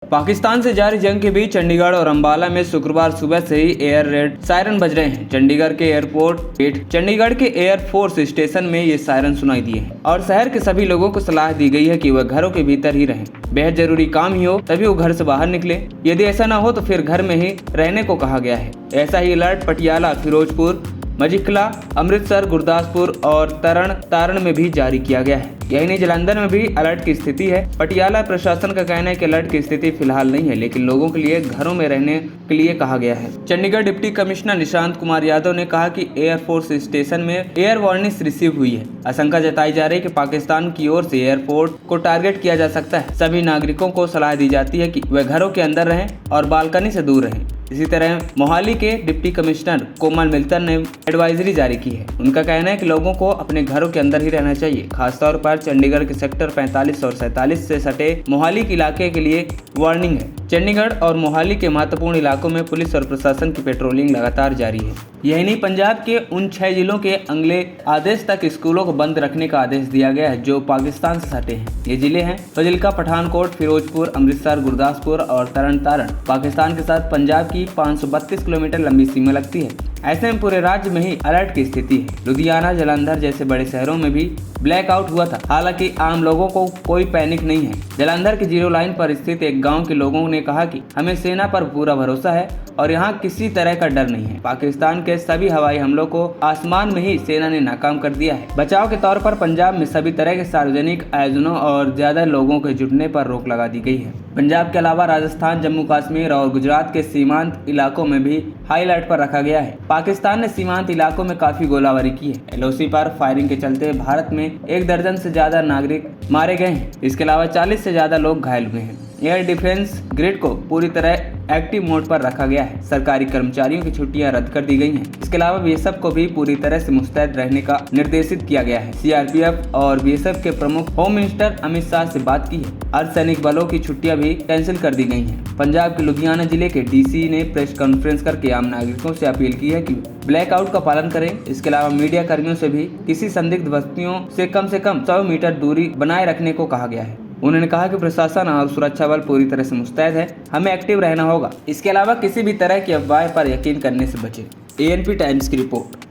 पाकिस्तान से जारी जंग के बीच चंडीगढ़ और अंबाला में शुक्रवार सुबह से ही एयर रेड सायरन बज रहे हैं। चंडीगढ़ के एयरफोर्स स्टेशन में ये सायरन सुनाई दिए हैं और शहर के सभी लोगों को सलाह दी गई है कि वह घरों के भीतर ही रहें। बेहद जरूरी काम ही हो तभी वो घर से बाहर निकले। यदि ऐसा न हो तो फिर घर में ही रहने को कहा गया है। ऐसा ही अलर्ट पटियाला, फिरोजपुर, मजिकला, अमृतसर, गुरदासपुर और तारण में भी जारी किया गया है। यही नहीं, जालंधर में भी अलर्ट की स्थिति है। पटियाला प्रशासन का कहना है कि अलर्ट की स्थिति फिलहाल नहीं है, लेकिन लोगों के लिए घरों में रहने के लिए कहा गया है। चंडीगढ़ डिप्टी कमिश्नर निशांत कुमार यादव ने कहा कि एयरफोर्स स्टेशन में एयर वार्निंग रिसीव हुई है। आशंका जताई जा रही है कि पाकिस्तान की ओर से एयरपोर्ट को टारगेट किया जा सकता है। सभी नागरिकों को सलाह दी जाती है कि वे घरों के अंदर रहें और बालकनी से दूर रहें। इसी तरह मोहाली के डिप्टी कमिश्नर कोमल मिल्तन ने एडवाइजरी जारी की है। उनका कहना है कि लोगों को अपने घरों के अंदर ही रहना चाहिए। खासतौर पर चंडीगढ़ के सेक्टर 45 और 47 से सटे मोहाली के इलाके के लिए वार्निंग है। चंडीगढ़ और मोहाली के महत्वपूर्ण इलाकों में पुलिस और प्रशासन की पेट्रोलिंग लगातार जारी है। यही नहीं, पंजाब के उन 6 जिलों के अगले आदेश तक स्कूलों को बंद रखने का आदेश दिया गया है जो पाकिस्तान से सटे हैं। ये जिले हैं फाजिल्का, पठानकोट, फिरोजपुर, अमृतसर, गुरदासपुर और तारण। पाकिस्तान के साथ पंजाब की 532 किलोमीटर लंबी सीमा लगती है। ऐसे में पूरे राज्य में ही अलर्ट की स्थिति है। लुधियाना, जालंधर जैसे बड़े शहरों में भी ब्लैकआउट हुआ था। हालांकि आम लोगों को कोई पैनिक नहीं है। जालंधर की जीरो लाइन पर स्थित एक गांव के लोगों ने कहा कि हमें सेना पर पूरा भरोसा है और यहाँ किसी तरह का डर नहीं है। पाकिस्तान के सभी हवाई हमलों को आसमान में ही सेना ने नाकाम कर दिया है। बचाव के तौर पर पंजाब में सभी तरह के सार्वजनिक आयोजनों और ज्यादा लोगों के जुटने पर रोक लगा दी गई है। पंजाब के अलावा राजस्थान, जम्मू कश्मीर और गुजरात के सीमांत इलाकों में भी हाई अलर्ट पर रखा गया है। पाकिस्तान ने सीमांत इलाकों में काफी गोलाबारी की है। एलओसी पर फायरिंग के चलते भारत में 1 दर्जन से ज्यादा नागरिक मारे गए हैं। इसके अलावा 40 से ज्यादा लोग घायल हुए हैं। एयर डिफेंस ग्रिड को पूरी तरह एक्टिव मोड पर रखा गया है। सरकारी कर्मचारियों की छुट्टियां रद्द कर दी गई हैं। इसके अलावा बीएसएफ को भी पूरी तरह से मुस्तैद रहने का निर्देशित किया गया है। सीआरपीएफ और बीएसएफ के प्रमुख होम मिनिस्टर अमित शाह से बात की है। अर्धसैनिक बलों की छुट्टियां भी कैंसिल कर दी गई हैं। पंजाब के लुधियाना जिले के डीसी ने प्रेस कॉन्फ्रेंस करके आम नागरिकों से अपील की है कि ब्लैकआउट का पालन करें। इसके अलावा मीडिया कर्मियों से भी किसी संदिग्ध बस्तियों से कम 100 मीटर दूरी बनाए रखने को कहा गया है। उन्होंने कहा कि प्रशासन और सुरक्षा बल पूरी तरह से मुस्तैद है। हमें एक्टिव रहना होगा। इसके अलावा किसी भी तरह की अफवाह पर यकीन करने से बचें। एएनपी टाइम्स की रिपोर्ट।